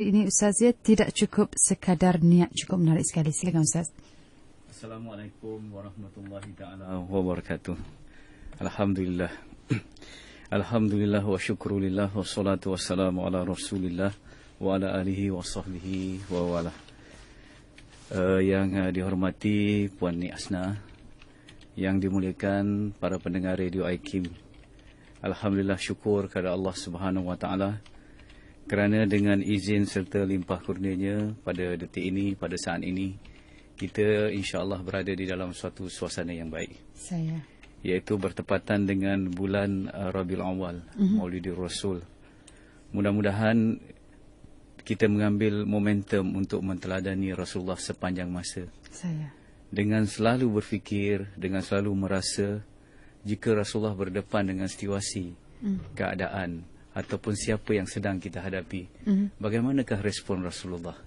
Ini Ustaz ya, tidak cukup sekadar niat, cukup menarik sekali. Silakan Ustaz. Assalamualaikum warahmatullahi ta'ala wabarakatuh. Alhamdulillah. Alhamdulillah wa syukrulillah wa salatu wassalamu ala rasulillah wa ala alihi wa sahbihi wa wala. Yang dihormati Puan Nik Asna, yang dimuliakan para pendengar Radio IKIM. Alhamdulillah, syukur kepada Allah Subhanahu wa taala kerana dengan izin serta limpah kurnianya pada detik ini, pada saat ini, kita insya-Allah berada di dalam suatu suasana yang baik. Iaitu bertepatan dengan bulan Rabiul Awal, Maulidur Rasul. Mudah-mudahan kita mengambil momentum untuk menteladani Rasulullah sepanjang masa. Dengan selalu berfikir, dengan selalu merasa, jika Rasulullah berdepan dengan situasi, keadaan, ataupun siapa yang sedang kita hadapi, bagaimanakah respon Rasulullah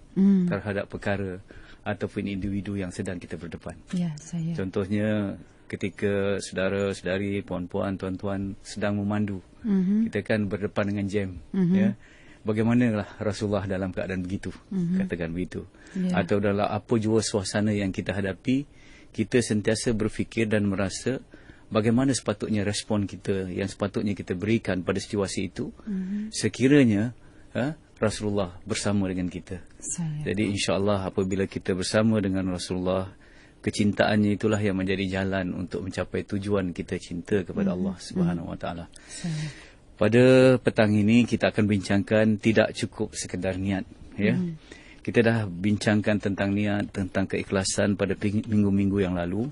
terhadap perkara ataupun individu yang sedang kita berdepan. Contohnya, ketika saudara-saudari, puan-puan, tuan-tuan sedang memandu, kita kan berdepan dengan jam, ya. Bagaimanalah Rasulullah dalam keadaan begitu, katakan begitu. Atau dalam apa jua suasana yang kita hadapi, kita sentiasa berfikir dan merasa bagaimana sepatutnya respon kita yang sepatutnya kita berikan pada situasi itu, sekiranya Rasulullah bersama dengan kita. Jadi insya-Allah apabila kita bersama dengan Rasulullah, kecintaannya itulah yang menjadi jalan untuk mencapai tujuan kita cinta kepada Allah Subhanahu wa taala. Pada petang ini kita akan bincangkan tidak cukup sekedar niat, ya. Kita dah bincangkan tentang niat, tentang keikhlasan pada minggu-minggu yang lalu.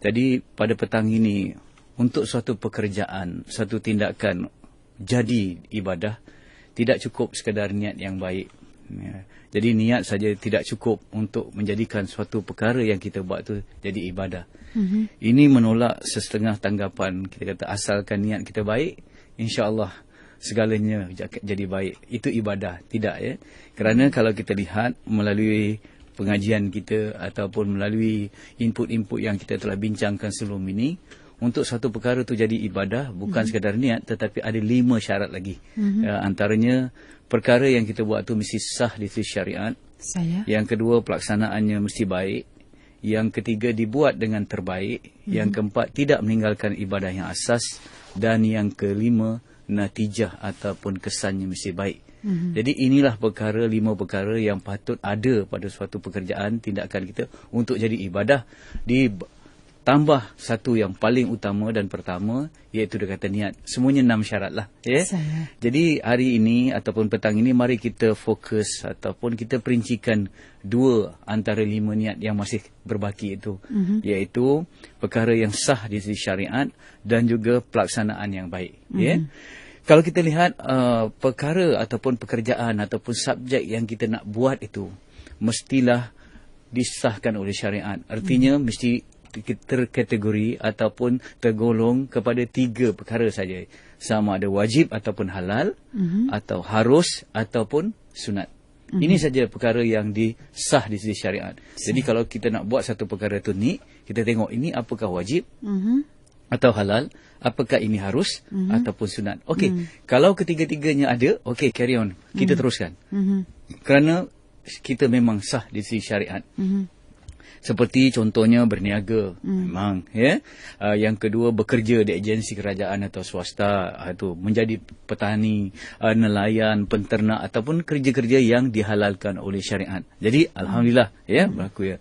Jadi pada petang ini, untuk suatu pekerjaan, suatu tindakan jadi ibadah, tidak cukup sekadar niat yang baik, ya. Jadi niat saja tidak cukup untuk menjadikan suatu perkara yang kita buat tu jadi ibadah. Ini menolak setengah tanggapan. Kita kata asalkan niat kita baik, insya-Allah segalanya jadi baik. Itu ibadah. Tidak, ya. Kerana kalau kita lihat melalui pengajian kita ataupun melalui input-input yang kita telah bincangkan sebelum ini, untuk satu perkara itu jadi ibadah bukan sekadar niat, tetapi ada 5 syarat lagi. Antaranya, perkara yang kita buat itu mesti sah di sisi syariat. Yang kedua, pelaksanaannya mesti baik. Yang ketiga, dibuat dengan terbaik. Yang keempat, tidak meninggalkan ibadah yang asas. Dan yang kelima, natijah ataupun kesannya mesti baik. Jadi inilah perkara, 5 perkara yang patut ada pada suatu pekerjaan, tindakan kita untuk jadi ibadah. Ditambah satu yang paling utama dan pertama, iaitu dia kata niat. Semuanya 6 syarat lah, ya. Jadi hari ini ataupun petang ini, mari kita fokus ataupun kita perincikan 2 antara 5 niat yang masih berbaki itu, iaitu perkara yang sah di sisi syariat dan juga pelaksanaan yang baik, ya. Kalau kita lihat perkara ataupun pekerjaan ataupun subjek yang kita nak buat itu, mestilah disahkan oleh syariat. Artinya mesti terkategori ataupun tergolong kepada 3 perkara saja. Sama ada wajib ataupun halal, atau harus ataupun sunat. Ini saja perkara yang disah di sisi syariat. Jadi kalau kita nak buat satu perkara itu ni, kita tengok ini apakah wajib atau halal, apakah ini harus ataupun sunat. Okey, kalau ketiga-tiganya ada, okey, carry on. Kita teruskan. Kerana kita memang sah di sisi syariat. Seperti contohnya berniaga, memang, ya. Yang kedua, bekerja di agensi kerajaan atau swasta, itu menjadi petani, nelayan, penternak ataupun kerja-kerja yang dihalalkan oleh syariat. Jadi alhamdulillah, ya, berlaku, ya.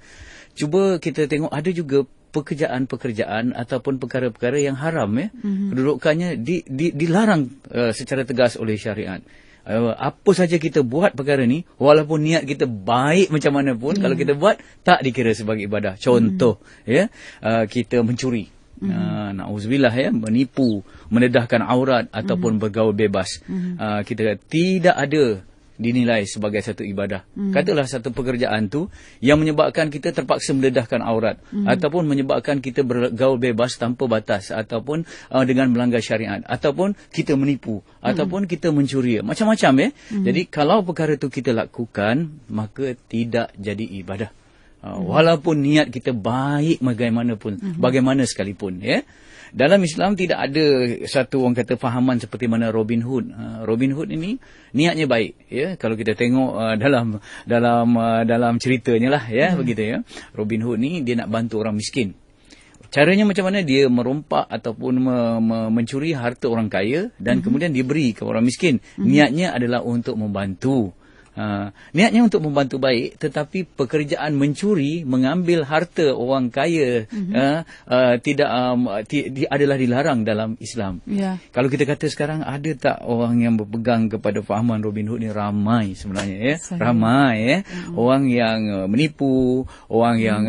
Cuba kita tengok, ada juga pekerjaan-pekerjaan ataupun perkara-perkara yang haram, ya. Kedudukannya dilarang secara tegas oleh syariat. Apa saja kita buat perkara ni, walaupun niat kita baik macam mana pun, kalau kita buat, tak dikira sebagai ibadah. Contoh, ya, kita mencuri, na'udzubillah, ya, menipu, mendedahkan aurat ataupun bergaul bebas, kita tidak ada dinilai sebagai satu ibadah. Katalah satu pekerjaan tu yang menyebabkan kita terpaksa mendedahkan aurat, ataupun menyebabkan kita bergaul bebas tanpa batas, ataupun dengan melanggar syariat, ataupun kita menipu, ataupun kita mencuri, macam-macam, ya. Jadi kalau perkara itu kita lakukan, maka tidak jadi ibadah. Walaupun niat kita baik bagaimana sekalipun, ya. Dalam Islam tidak ada satu orang kata fahaman seperti mana Robin Hood. Robin Hood ini niatnya baik, ya. Kalau kita tengok dalam ceritanya lah, ya, begitu, ya. Robin Hood ni dia nak bantu orang miskin. Caranya macam mana? Dia merompak ataupun mencuri harta orang kaya dan kemudian dia beri ke orang miskin. Niatnya adalah untuk membantu. Niatnya untuk membantu baik, tetapi pekerjaan mencuri, mengambil harta orang kaya adalah dilarang dalam Islam. Kalau kita kata sekarang, ada tak orang yang berpegang kepada fahaman Robin Hood ni? Ramai sebenarnya, ya. Ramai, ya. Orang yang menipu, orang yang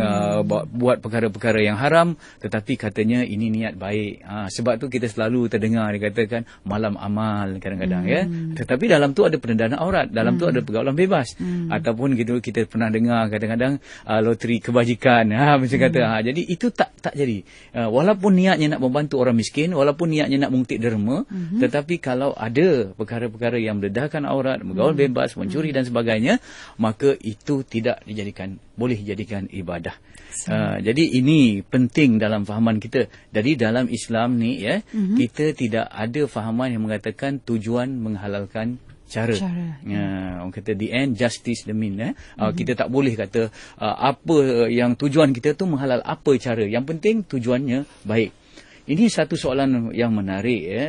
buat perkara-perkara yang haram, tetapi katanya ini niat baik. Sebab tu kita selalu terdengar dikatakan malam amal kadang-kadang, ya. Tetapi dalam tu ada pendanaan aurat, dalam tu ada pergaulan bebas, ataupun kita pernah dengar kadang-kadang loteri kebajikan, macam kata. Jadi itu tak jadi. Walaupun niatnya nak membantu orang miskin, walaupun niatnya nak mengutip derma, tetapi kalau ada perkara-perkara yang mendedahkan aurat, bergaul bebas, mencuri dan sebagainya, maka itu tidak boleh dijadikan ibadah. Jadi ini penting dalam fahaman kita. Jadi dalam Islam ni, ya, kita tidak ada fahaman yang mengatakan tujuan menghalalkan cara. Orang kata the end justice the mean. Kita tak boleh kata apa yang tujuan kita tu menghalal apa cara. Yang penting tujuannya baik. Ini satu soalan yang menarik, ya.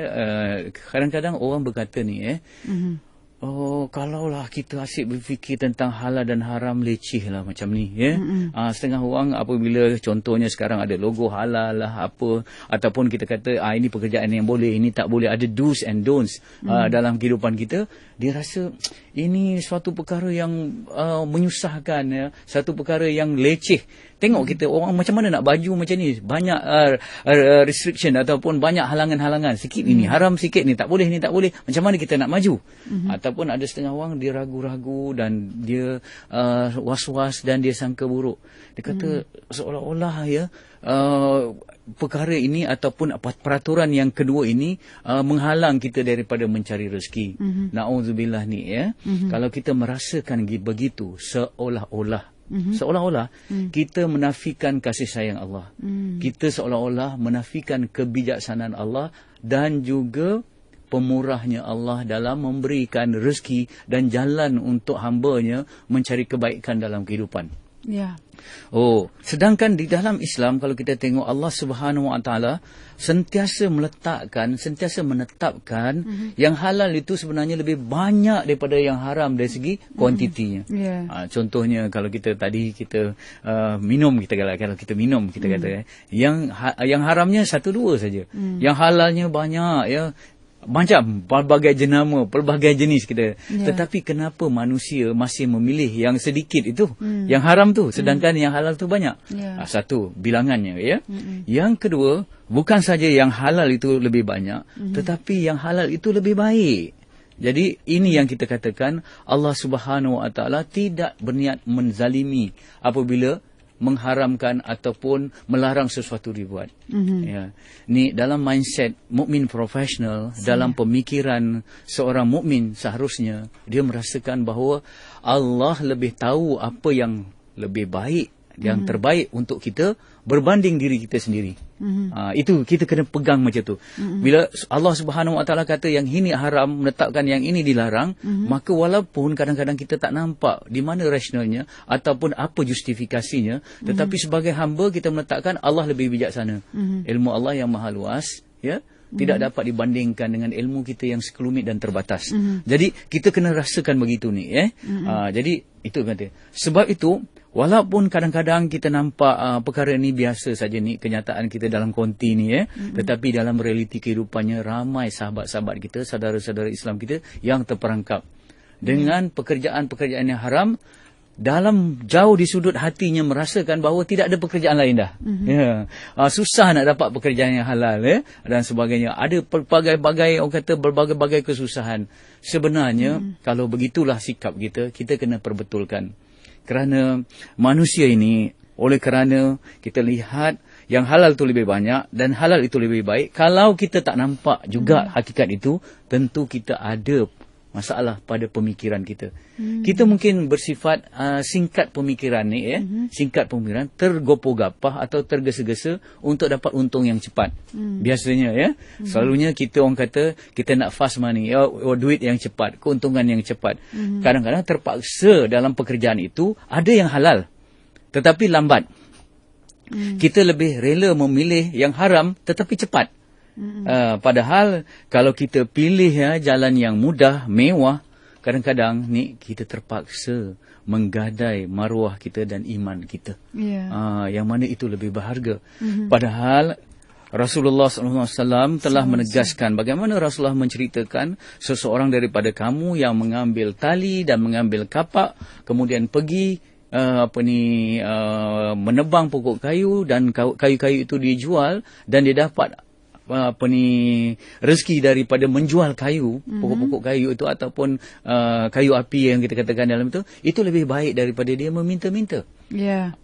Kadang-kadang orang berkata ni, ya, kalaulah kita asyik berfikir tentang halal dan haram, leceh lah macam ni, ya. Setengah orang apabila contohnya sekarang ada logo halal lah apa, ataupun kita kata ini pekerjaan yang boleh, ini tak boleh, ada do's and don'ts dalam kehidupan kita, dia rasa ini suatu perkara yang menyusahkan, ya, satu perkara yang leceh. Tengok kita orang macam mana nak baju macam ni, banyak restriction ataupun banyak halangan-halangan. Sikit ini haram, sikit ni tak boleh, ni tak boleh. Macam mana kita nak maju? Ataupun ada setengah orang dia ragu-ragu dan dia was-was dan dia sangka buruk. Dia kata seolah-olah, ya, perkara ini ataupun peraturan yang kedua ini menghalang kita daripada mencari rezeki. Na'udzubillah ni, ya. Kalau kita merasakan begitu, seolah-olah kita menafikan kasih sayang Allah. Kita seolah-olah menafikan kebijaksanaan Allah dan juga pemurahnya Allah dalam memberikan rezeki dan jalan untuk hamba-Nya mencari kebaikan dalam kehidupan. Sedangkan di dalam Islam, kalau kita tengok, Allah Subhanahu Wa Taala sentiasa menetapkan yang halal itu sebenarnya lebih banyak daripada yang haram dari segi kuantitinya. Contohnya kalau kita minum, kalau kita minum, kita kata yang haramnya 1-2 saja, yang halalnya banyak, ya. Macam pelbagai jenama, pelbagai jenis kita. Tetapi kenapa manusia masih memilih yang sedikit itu, yang haram tu, sedangkan yang halal tu banyak? Satu, bilangannya, ya. Yang kedua, bukan saja yang halal itu lebih banyak, tetapi yang halal itu lebih baik. Jadi ini yang kita katakan Allah Subhanahu Wa Taala tidak berniat menzalimi apabila mengharamkan ataupun melarang sesuatu dibuat. Ya. Ni dalam mindset mukmin profesional, dalam pemikiran seorang mukmin, seharusnya dia merasakan bahawa Allah lebih tahu apa yang lebih baik, yang terbaik untuk kita berbanding diri kita sendiri. Itu kita kena pegang macam tu. Bila Allah Subhanahu Wa Taala kata yang ini haram, menetapkan yang ini dilarang, maka walaupun kadang-kadang kita tak nampak di mana rasionalnya ataupun apa justifikasinya, tetapi sebagai hamba kita menetapkan Allah lebih bijaksana. Ilmu Allah yang maha luas, ya, tidak dapat dibandingkan dengan ilmu kita yang sekelumit dan terbatas. Jadi kita kena rasakan begitu ni, jadi itu kata. Sebab itu walaupun kadang-kadang kita nampak perkara ni biasa saja ni, kenyataan kita dalam konti ni, tetapi dalam realiti kehidupannya ramai sahabat-sahabat kita, saudara-saudara Islam kita yang terperangkap dengan pekerjaan-pekerjaan yang haram, dalam jauh di sudut hatinya merasakan bahawa tidak ada pekerjaan lain dah. Susah nak dapat pekerjaan yang halal, dan sebagainya. Ada berbagai-bagai, orang kata berbagai-bagai kesusahan. Sebenarnya kalau begitulah sikap kita, kita kena perbetulkan. Kerana manusia ini, oleh kerana kita lihat yang halal itu lebih banyak dan halal itu lebih baik, kalau kita tak nampak juga hakikat itu, tentu kita ada masalah pada pemikiran kita. Kita mungkin bersifat singkat pemikiran ni, singkat pemikiran, tergopoh-gapah atau tergesa-gesa untuk dapat untung yang cepat. Biasanya selalunya kita orang kata kita nak fast money, duit yang cepat, keuntungan yang cepat. Kadang-kadang terpaksa dalam pekerjaan itu ada yang halal tetapi lambat. Kita lebih rela memilih yang haram tetapi cepat. Padahal kalau kita pilih jalan yang mudah, mewah, kadang-kadang ni kita terpaksa menggadai maruah kita dan iman kita. Yang mana itu lebih berharga. Padahal Rasulullah SAW telah menegaskan bagaimana Rasulullah menceritakan seseorang daripada kamu yang mengambil tali dan mengambil kapak, kemudian pergi menebang pokok kayu, dan kayu-kayu itu dijual dan dia dapat rezeki daripada menjual kayu, pokok-pokok kayu itu ataupun kayu api yang kita katakan dalam itu lebih baik daripada dia meminta-minta.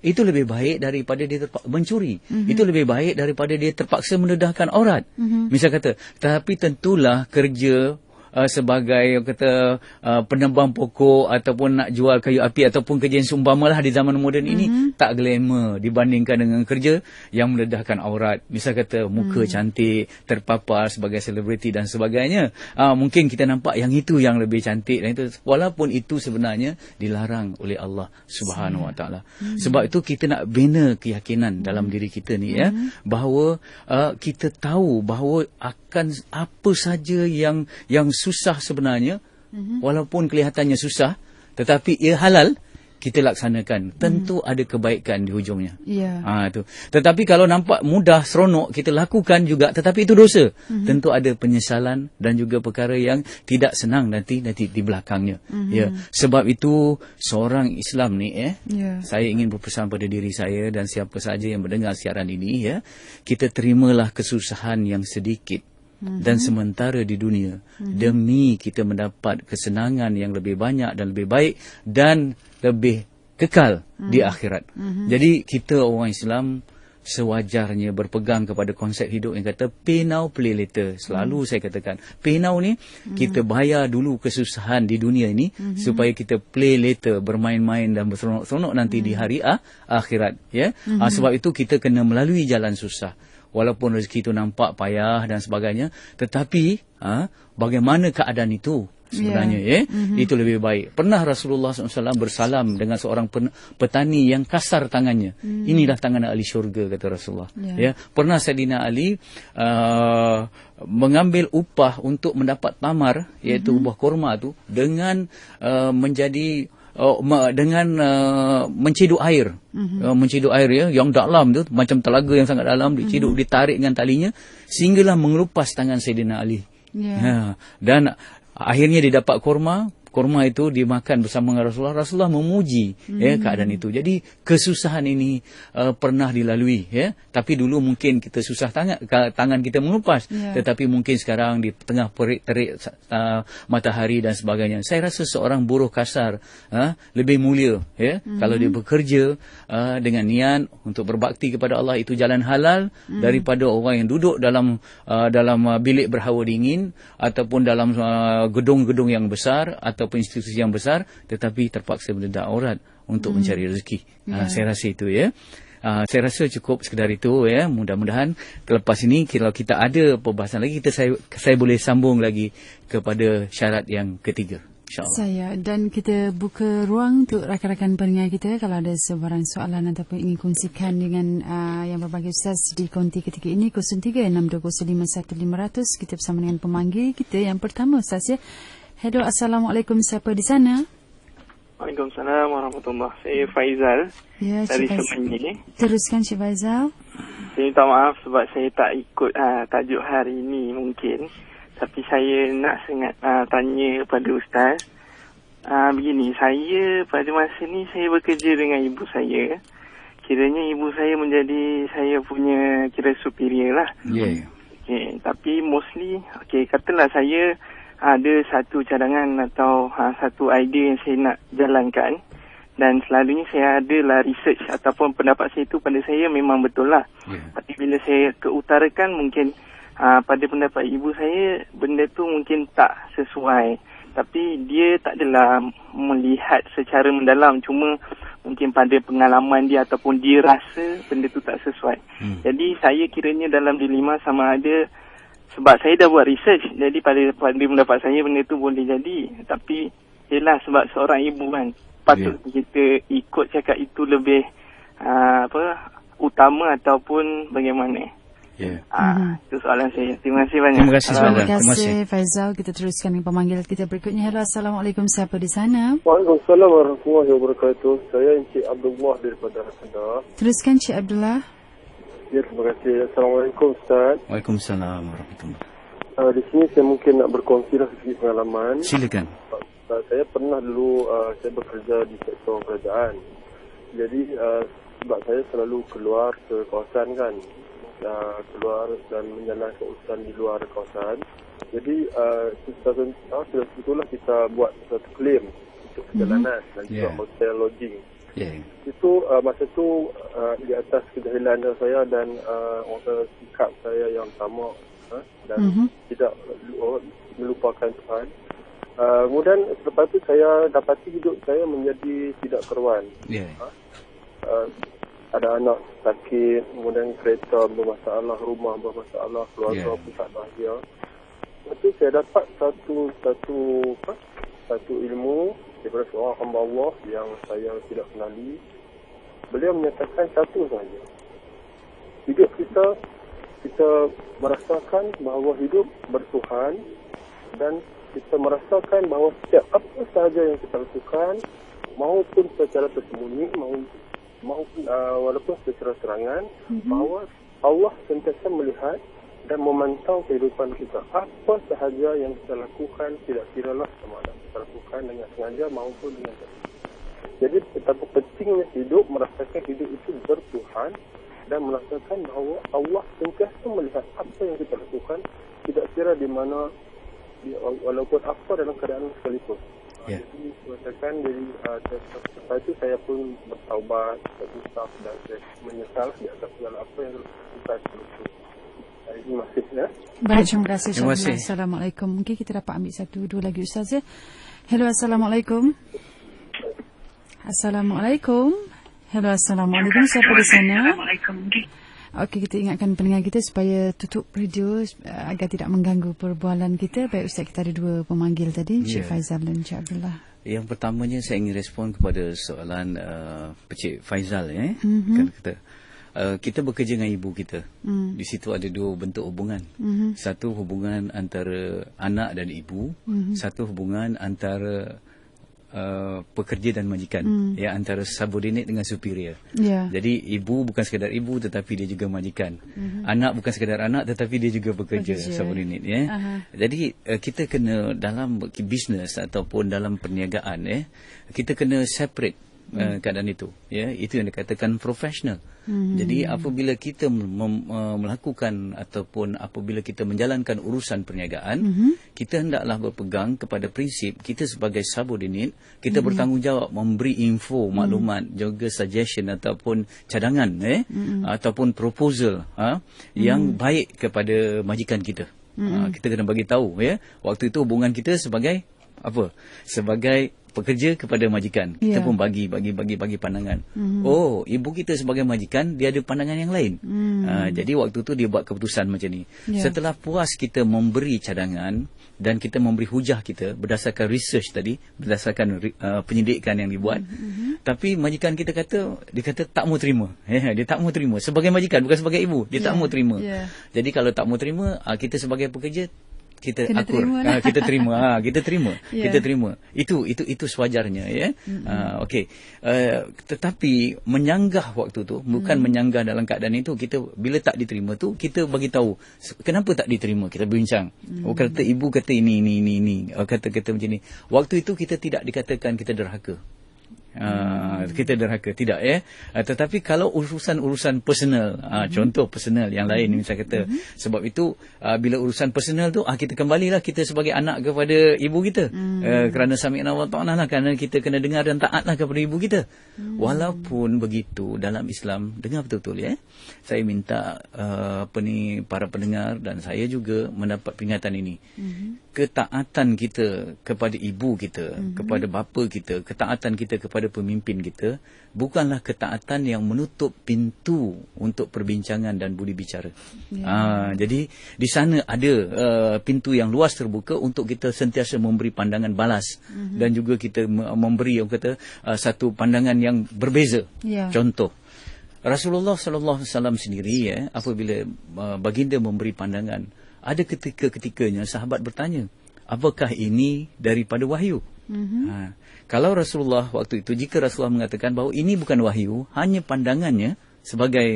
Itu lebih baik daripada dia mencuri. Itu lebih baik daripada dia terpaksa mendedahkan aurat. Misal kata, tapi tentulah kerja sebagai kata penebang pokok ataupun nak jual kayu api ataupun kerja yang seumpamalah di zaman moden ini tak glamour dibandingkan dengan kerja yang mendedahkan aurat. Misal kata muka cantik, terpapar sebagai selebriti dan sebagainya. Mungkin kita nampak yang itu yang lebih cantik, dan itu walaupun itu sebenarnya dilarang oleh Allah Subhanahu Wa Taala. Sebab itu kita nak bina keyakinan dalam diri kita ni bahawa kita tahu bahawa akan apa saja yang susah sebenarnya, walaupun kelihatannya susah, tetapi ia halal, kita laksanakan. Tentu ada kebaikan di hujungnya. Tu. Tetapi kalau nampak mudah, seronok, kita lakukan juga, tetapi itu dosa. Tentu ada penyesalan dan juga perkara yang tidak senang nanti di belakangnya. Sebab itu seorang Islam ni, saya ingin berpesan pada diri saya dan siapa saja yang mendengar siaran ini, kita terimalah kesusahan yang sedikit dan sementara di dunia demi kita mendapat kesenangan yang lebih banyak dan lebih baik dan lebih kekal di akhirat. Jadi kita orang Islam sewajarnya berpegang kepada konsep hidup yang kata pay now play later. Selalu saya katakan pay now ni kita bayar dulu kesusahan di dunia ini supaya kita play later, bermain-main dan berseronok-seronok nanti di hari akhirat. Sebab itu kita kena melalui jalan susah. Walaupun rezeki itu nampak payah dan sebagainya, tetapi bagaimana keadaan itu sebenarnya, itu lebih baik. Pernah Rasulullah SAW bersalam dengan seorang petani yang kasar tangannya. Inilah tangan ahli syurga, kata Rasulullah. Pernah Saidina Ali mengambil upah untuk mendapat tamar, iaitu buah kurma tu, dengan menciduk air. Menciduk air yang dalam tu, macam telaga yang sangat dalam, diciduk, ditarik dengan talinya sehinggalah mengelupas tangan Saidina Ali. Dan akhirnya dia dapat kurma itu dimakan bersama dengan Rasulullah. Rasulullah memuji keadaan itu. Jadi kesusahan ini pernah dilalui, tapi dulu mungkin kita susah tangan kita mengelupas, tetapi mungkin sekarang di tengah terik matahari dan sebagainya, saya rasa seorang buruh kasar lebih mulia kalau dia bekerja dengan niat untuk berbakti kepada Allah, itu jalan halal, daripada orang yang duduk dalam bilik berhawa dingin ataupun dalam gedung-gedung yang besar ataupun institusi yang besar, tetapi terpaksa mendedah aurat untuk mencari rezeki. Saya rasa itu saya rasa cukup sekadar itu. Mudah-mudahan lepas ini kalau kita ada perbahasan lagi, saya boleh sambung lagi kepada syarat yang ketiga, InsyaAllah. Dan kita buka ruang untuk rakan-rakan pendengar kita kalau ada sebarang soalan ataupun ingin kongsikan dengan yang berbagai Ustaz di konti ketika ini 0362151500. Kita bersama dengan pemanggil kita yang pertama, Ustaz. Hello, Assalamualaikum. Siapa di sana? Waalaikumsalam warahmatullahi. Saya Faizal dari Semenyi. Teruskan, Cik Faizal. Saya minta maaf sebab saya tak ikut tajuk hari ini mungkin. Tapi saya nak sangat tanya kepada Ustaz. Begini, saya pada masa ni saya bekerja dengan ibu saya. Kiranya ibu saya menjadi saya punya superior lah. Okay, tapi mostly, katalah saya ada satu cadangan atau satu idea yang saya nak jalankan, dan selalunya saya adalah research ataupun pendapat saya itu pada saya memang betul lah. Tapi bila saya keutarakan, mungkin pada pendapat ibu saya benda tu mungkin tak sesuai, Tapi dia tak adalah melihat secara mendalam, cuma mungkin pada pengalaman dia ataupun dia rasa benda tu tak sesuai. Jadi saya kiranya dalam dilema sama ada, sebab saya dah buat research, jadi pada pendapat saya benda tu boleh jadi. Tapi yelah, sebab seorang ibu kan, patut kita ikut cakap itu lebih utama ataupun bagaimana. Itu soalan saya. Terima kasih banyak. Terima kasih. Terima kasih Faizal. Kita teruskan dengan pemanggil kita berikutnya. Hello, Assalamualaikum. Siapa di sana? Waalaikumsalam warahmatullahi wabarakatuh. Saya Encik Abdullah daripada Kedah. Teruskan Cik Abdullah. Ya, terima kasih. Assalamualaikum Ustaz. Waalaikumsalam warahmatullahi. Di sini saya mungkin nak berkongsi sedikit pengalaman. Silakan. Saya pernah dulu saya bekerja di sektor kerajaan. Jadi sebab saya selalu keluar ke kawasan kan, keluar dan menjalankan urusan di luar kawasan. Jadi sudah sebetulnya kita buat satu claim untuk perjalanan dan juga hotel lodging. Itu masa tu di atas kejahilan saya dan sikap saya yang sama dan tidak melupakan Tuhan. Kemudian selepas itu saya dapati hidup saya menjadi tidak keruan. Ada anak sakit, kemudian kereta bermasalah, rumah bermasalah, keluarga pun tak bahagia. Lepas tu saya dapat satu ilmu daripada seorang hamba Allah yang saya tidak kenali. Beliau menyatakan satu sahaja. Hidup kita merasakan bahawa hidup bertuhan dan kita merasakan bahawa setiap apa sahaja yang kita lakukan, maupun secara tersembunyi, maupun walaupun secara terangan, bahawa Allah sentiasa melihat dan memantau kehidupan kita. Apa sahaja yang kita lakukan, tidak kiralah sama ada kita lakukan dengan sengaja maupun dengan tak. Jadi betapa pentingnya hidup, merasakan hidup itu bertuhan dan merasakan bahawa Allah sentiasa melihat apa yang kita lakukan, tidak kira di mana, walaupun apa dalam keadaan sekalipun. Jadi mengatakan setelah itu saya pun bertaubat, bersusah dan saya menyesal di atas segala apa yang kita lakukan. Terima kasih ya. Baik, terima kasih. Assalamualaikum. Mungkin kita dapat ambil dua lagi Ustaz ya. Hello, Assalamualaikum. Assalamualaikum. Hello, Assalamualaikum. Siapa di sana? Okey, kita ingatkan pendengar kita supaya tutup radio agar tidak mengganggu perbualan kita. Baik Ustaz, kita ada dua pemanggil tadi, Encik Faizal dan Encik Abdullah. Yang pertamanya saya ingin respon kepada soalan Encik Faizal kan kata kita bekerja dengan ibu kita. Di situ ada dua bentuk hubungan. Satu hubungan antara anak dan ibu, satu hubungan antara pekerja dan majikan, antara subordinate dengan superior. Jadi ibu bukan sekadar ibu tetapi dia juga majikan. Anak bukan sekadar anak tetapi dia juga pekerja subordinate Jadi kita kena dalam bisnes ataupun dalam perniagaan kita kena separate keadaan itu itu yang dikatakan profesional. Jadi apabila kita melakukan ataupun apabila kita menjalankan urusan perniagaan, kita hendaklah berpegang kepada prinsip kita sebagai subordinate, kita bertanggungjawab memberi info, maklumat, juga suggestion ataupun cadangan ataupun proposal yang baik kepada majikan kita. Kita kena bagi tahu waktu itu hubungan kita sebagai apa? Sebagai pekerja kepada majikan. Kita pun bagi pandangan. Oh, ibu kita sebagai majikan, dia ada pandangan yang lain. Jadi waktu tu dia buat keputusan macam ni. Setelah puas kita memberi cadangan dan kita memberi hujah kita berdasarkan research tadi, berdasarkan penyelidikan yang dibuat. Tapi majikan kita dia kata tak mau terima. Dia tak mau terima. Sebagai majikan, bukan sebagai ibu. Dia tak mau terima. Jadi kalau tak mau terima, kita sebagai pekerja, kita akur, kita terima, kita terima. Itu sewajarnya okey. Tetapi menyanggah waktu tu bukan menyanggah dalam keadaan itu. Kita bila tak diterima tu, kita bagi tahu kenapa tak diterima, kita bincang. Kata ibu kata ini kata macam ni. Waktu itu kita tidak dikatakan kita derhaka. Kita derhaka, tidak tetapi kalau urusan-urusan personal, contoh personal yang lain misal kata, sebab itu bila urusan personal tu kita kembalilah kita sebagai anak kepada ibu kita, kerana sami'na wa ta'na lah, kerana kita kena dengar dan taatlah kepada ibu kita. Walaupun begitu dalam Islam, dengar betul-betul saya minta para pendengar dan saya juga mendapat peringatan ini. Ketaatan kita kepada ibu kita, kepada bapa kita, ketaatan kita kepada pemimpin kita bukanlah ketaatan yang menutup pintu untuk perbincangan dan budi bicara. Jadi di sana ada pintu yang luas terbuka untuk kita sentiasa memberi pandangan balas dan juga kita memberi satu pandangan yang berbeza. Contoh, Rasulullah sallallahu alaihi wasallam sendiri apabila baginda memberi pandangan, ada ketikanya sahabat bertanya, apakah ini daripada wahyu? Kalau Rasulullah waktu itu, jika Rasulullah mengatakan bahawa ini bukan wahyu, hanya pandangannya sebagai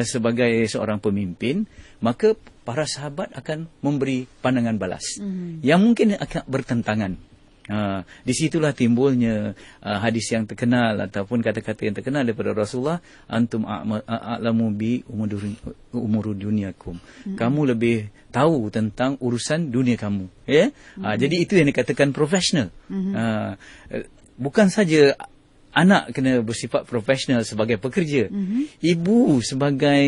sebagai seorang pemimpin, maka para sahabat akan memberi pandangan balas yang mungkin akan bertentangan. Di situlah timbulnya hadis yang terkenal ataupun kata-kata yang terkenal daripada Rasulullah, antum a'lamu bi umuri dunyakum. Kamu lebih tahu tentang urusan dunia kamu. Jadi itu yang dikatakan profesional. Bukan saja anak kena bersifat profesional sebagai pekerja. Ibu sebagai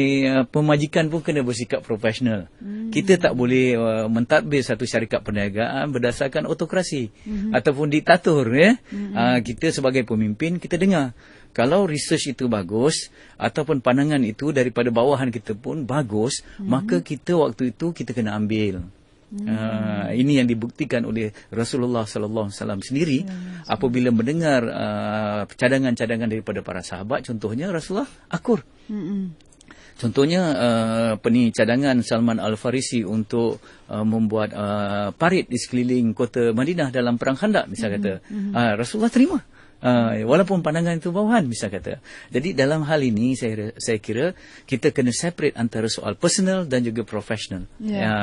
pemajikan pun kena bersikap profesional. Kita tak boleh mentadbir satu syarikat perniagaan berdasarkan autokrasi ataupun diktator. Kita sebagai pemimpin, kita dengar. Kalau research itu bagus ataupun pandangan itu daripada bawahan kita pun bagus, maka kita waktu itu kita kena ambil. Ini yang dibuktikan oleh Rasulullah sallallahu alaihi wasallam sendiri apabila mendengar cadangan-cadangan daripada para sahabat. Contohnya Rasulullah akur. Contohnya cadangan Salman Al-Farisi untuk membuat parit di sekeliling kota Madinah dalam perang Khandaq misal kata. Rasulullah terima. Walaupun pandangan itu bawahan misal kata. Jadi dalam hal ini saya kira kita kena separate antara soal personal dan juga profesional.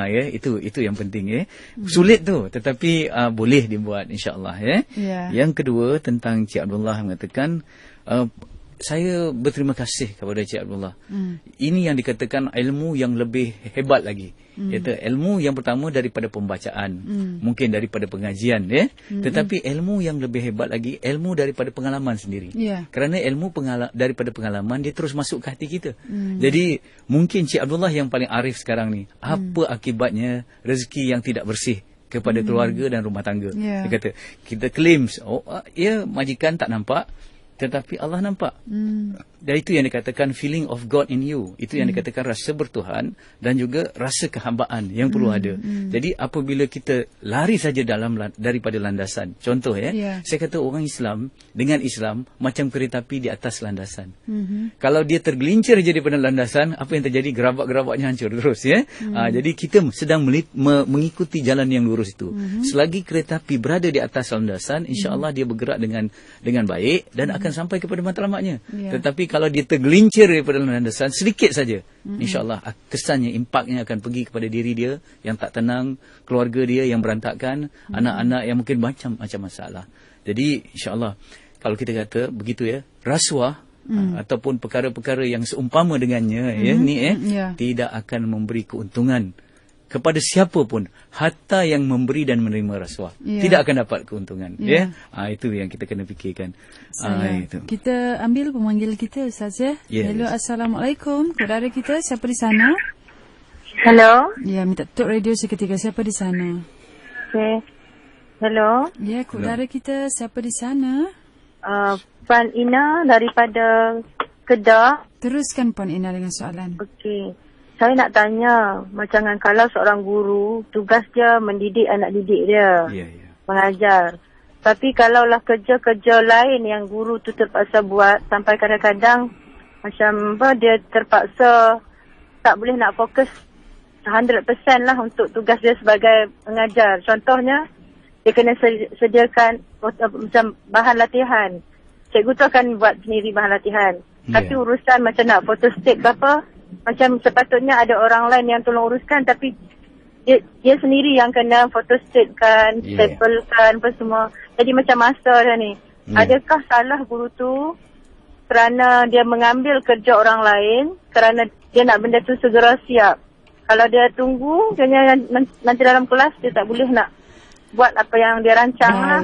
Itu yang penting. Sulit tu, tetapi boleh dibuat insya-Allah. Yang kedua tentang Cik Abdullah mengatakan, saya berterima kasih kepada Cik Abdullah. Ini yang dikatakan ilmu yang lebih hebat lagi. Iaitu ilmu yang pertama daripada pembacaan, mungkin daripada pengajian, tetapi ilmu yang lebih hebat lagi, ilmu daripada pengalaman sendiri. Kerana ilmu daripada pengalaman dia terus masuk ke hati kita. Jadi mungkin Cik Abdullah yang paling arif sekarang ni, apa akibatnya rezeki yang tidak bersih kepada keluarga dan rumah tangga. Dia kata, kita claim, majikan tak nampak, tetapi Allah nampak. Dan itu yang dikatakan feeling of God in you. Itu yang dikatakan rasa bertuhan dan juga rasa kehambaan yang perlu ada. Jadi apabila kita lari saja daripada landasan. Contoh saya kata orang Islam dengan Islam macam kereta api di atas landasan. Kalau dia tergelincir saja daripada landasan, apa yang terjadi? Gerabak-gerabaknya hancur terus. Jadi kita sedang mengikuti jalan yang lurus itu. Selagi kereta api berada di atas landasan, insya-Allah dia bergerak dengan baik dan akan sampai kepada matlamatnya. Tetapi kalau dia tergelincir daripada landasan sedikit saja, insya-Allah kesannya, impaknya akan pergi kepada diri dia yang tak tenang, keluarga dia yang berantakan, anak-anak yang mungkin macam-macam masalah. Jadi insya-Allah kalau kita kata begitu rasuah ataupun perkara-perkara yang seumpama dengannya tidak akan memberi keuntungan kepada siapa pun, hatta yang memberi dan menerima rasuah tidak akan dapat keuntungan. Itu yang kita kena fikirkan. Itu. Kita ambil pemanggil kita, Ustaz Hello, Assalamualaikum. Saudara kita, siapa di sana? Hello. Minta tutup radio seketika. Siapa di sana? Okay. Hello. Saudara kita, siapa di sana? Puan Ina daripada Kedah. Teruskan Puan Ina dengan soalan. Okey. Saya nak tanya, macam kalau seorang guru, tugas dia mendidik anak didik dia, mengajar. Tapi kalaulah kerja-kerja lain yang guru tu terpaksa buat, sampai kadang-kadang macam dia terpaksa tak boleh nak fokus 100% lah untuk tugas dia sebagai pengajar. Contohnya, dia kena sediakan macam bahan latihan. Cikgu tu akan buat sendiri bahan latihan. Tapi urusan macam nak photostat ke apa, macam sepatutnya ada orang lain yang tolong uruskan, tapi dia sendiri yang kena photostatkan, staplekan apa semua. Jadi macam masa dah ni. Adakah salah guru tu kerana dia mengambil kerja orang lain, kerana dia nak benda tu segera siap? Kalau dia tunggu, nanti dalam kelas dia tak boleh nak buat apa yang dia rancang lah.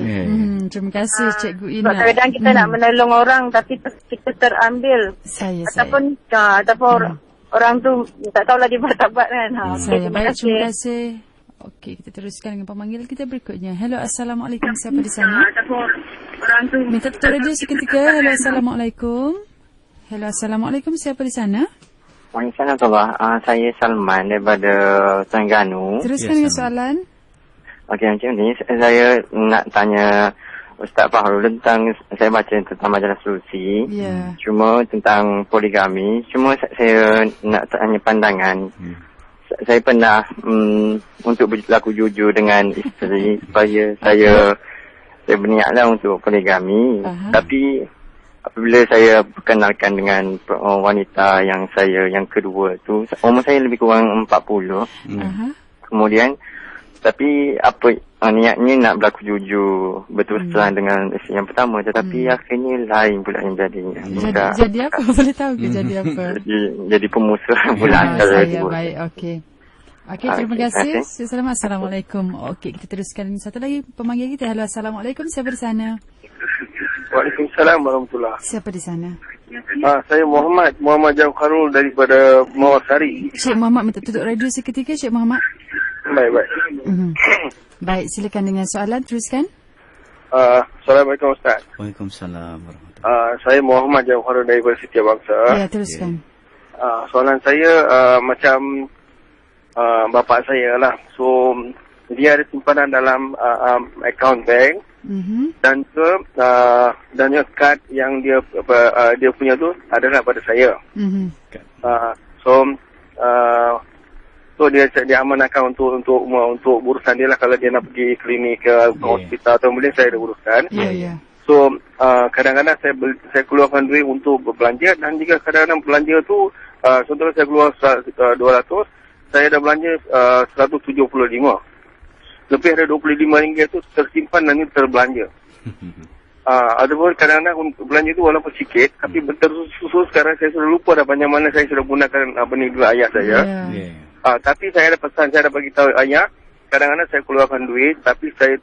Terima kasih Cikgu Ina. Sebab kadang-kadang kita nak menolong orang tapi kita terambil. Ataupun orang tu tak tahulah dia buat tak buat kan. Terima kasih. Okey, kita teruskan dengan pemanggil kita berikutnya. Hello, Assalamualaikum. Siapa di sana? Minta tutup radio seketika. Hello, Assalamualaikum. Hello, Assalamualaikum. Siapa di sana? Waalaikumsalam. Saya Salman daripada Terengganu. Teruskan dengan soalan. Okey, macam ni. Saya nak tanya Ustaz Fahrul tentang, saya baca tentang majalah Solusi. Cuma tentang poligami. Cuma saya nak tanya pandangan. Saya pernah untuk berlaku jujur dengan isteri supaya saya berniatlah untuk poligami. Tapi apabila saya berkenalkan dengan wanita yang kedua tu, umur saya lebih kurang 40. Kemudian tapi apa niatnya nak berlaku jujur betul terang dengan isteri yang pertama, tetapi akhirnya lain pula yang jadinya. Jadi apa? Boleh tahu ke jadi apa? Jadi pemusuhan pula antara dua. Baik, okey. Okey, terima kasih. Assalamualaikum. Okey, kita teruskan satu lagi pemanggil kita. Halo, Assalamualaikum. Siapa di sana? Waalaikumsalam warahmatullahi. Siapa di sana? Saya Muhammad Jauharul daripada Mawasari. Syekh Muhammad minta tutup radio seketika, Syekh Muhammad. Baik. Baik, silakan dengan soalan, teruskan. Assalamualaikum Ustaz. Waalaikumsalam warahmatullahi. Saya Muhammad Jauharul daripada Setia Bangsa. Ya, teruskan. Soalan saya macam bapa saya lah. So dia ada simpanan dalam akaun bank. Dan kad yang dia punya tu adalah pada saya. So dia amanahkan untuk urusan dia lah. Kalau dia nak pergi klinik ke hospital atau mungkin saya ada urusan. So kadang-kadang saya keluarkan duit untuk berbelanja, dan jika kadang-kadang belanja tu contohnya saya keluar 200, saya dah belanja 175. Lebih ada RM25 tu tersimpan dan terbelanja. Ataupun kadang-kadang belanja tu walaupun sikit, tapi tersusul sekarang saya sudah lupa dah banyak mana saya sudah gunakan duit ayah saya. Tapi saya ada pesan, saya ada bagi tahu ayah, kadang-kadang saya keluarkan duit, tapi saya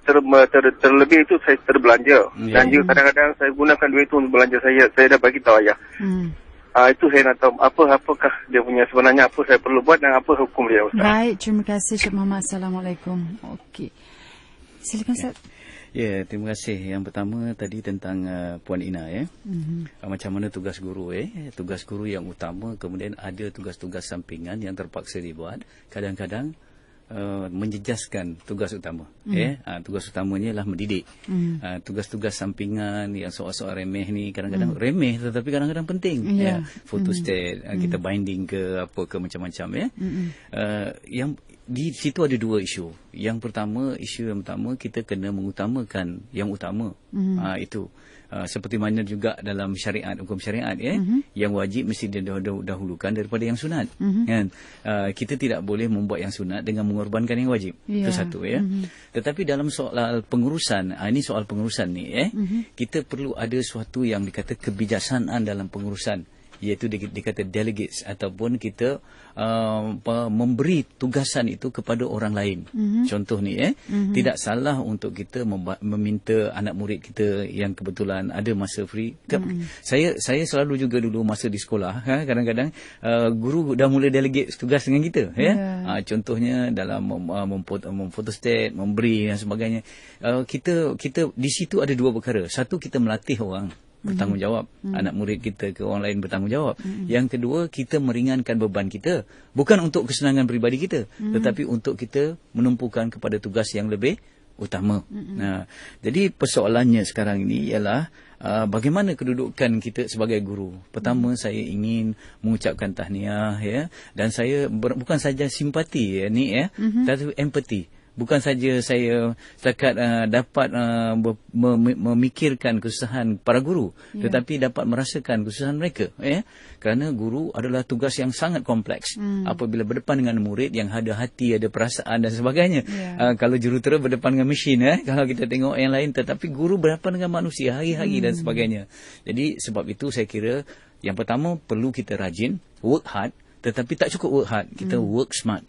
terlebih itu saya terbelanja. Dan jika kadang-kadang saya gunakan duit itu untuk belanja saya dah bagi tahu ayah. Itu saya nak tahu apakah dia punya sebenarnya, apa saya perlu buat dan apa hukum dia, Ustaz. Baik, terima kasih Syekh Muhammad. Assalamualaikum. Okey. Silakan Ustaz. Ya, terima kasih. Yang pertama tadi tentang Puan Ina macam mana tugas guru tugas guru yang utama, kemudian ada tugas-tugas sampingan yang terpaksa dibuat. Kadang-kadang menjejaskan tugas utama. Tugas utamanya ialah mendidik. Tugas-tugas sampingan yang soal-soal remeh ni kadang-kadang remeh tetapi kadang-kadang penting. Photostat, kita binding ke apa ke macam-macam yang di situ ada dua isu. Isu yang pertama kita kena mengutamakan yang utama. Itu seperti mana juga dalam syariat, hukum syariat yang wajib mesti didahulukan daripada yang sunat. Kan? Kita tidak boleh membuat yang sunat dengan mengorbankan yang wajib. Itu satu Tetapi dalam soal pengurusan, ini soal pengurusan ni kita perlu ada suatu yang dikata kebijaksanaan dalam pengurusan, iaitu dikata delegates, ataupun kita memberi tugasan itu kepada orang lain. Contoh ni tidak salah untuk kita meminta anak murid kita yang kebetulan ada masa free. Saya selalu juga dulu masa di sekolah kadang-kadang guru dah mula delegate tugas dengan kita contohnya dalam memfotostat, memberi dan sebagainya. Kita di situ ada dua perkara. Satu, kita melatih orang bertanggungjawab, anak murid kita ke orang lain bertanggungjawab. Yang kedua, kita meringankan beban kita, bukan untuk kesenangan peribadi kita, tetapi untuk kita menumpukan kepada tugas yang lebih utama. Jadi persoalannya sekarang ini ialah bagaimana kedudukan kita sebagai guru. Pertama, saya ingin mengucapkan tahniah dan saya bukan saja simpati tetapi empati. Bukan saja saya setakat dapat memikirkan kesusahan para guru, tetapi dapat merasakan kesusahan mereka. Kerana guru adalah tugas yang sangat kompleks. Apabila berdepan dengan murid yang ada hati, ada perasaan dan sebagainya. Kalau jurutera berdepan dengan mesin, kalau kita tengok yang lain, tetapi guru berdepan dengan manusia hari-hari dan sebagainya. Jadi sebab itu saya kira yang pertama perlu kita rajin, work hard. Tetapi tak cukup work hard, kita work smart.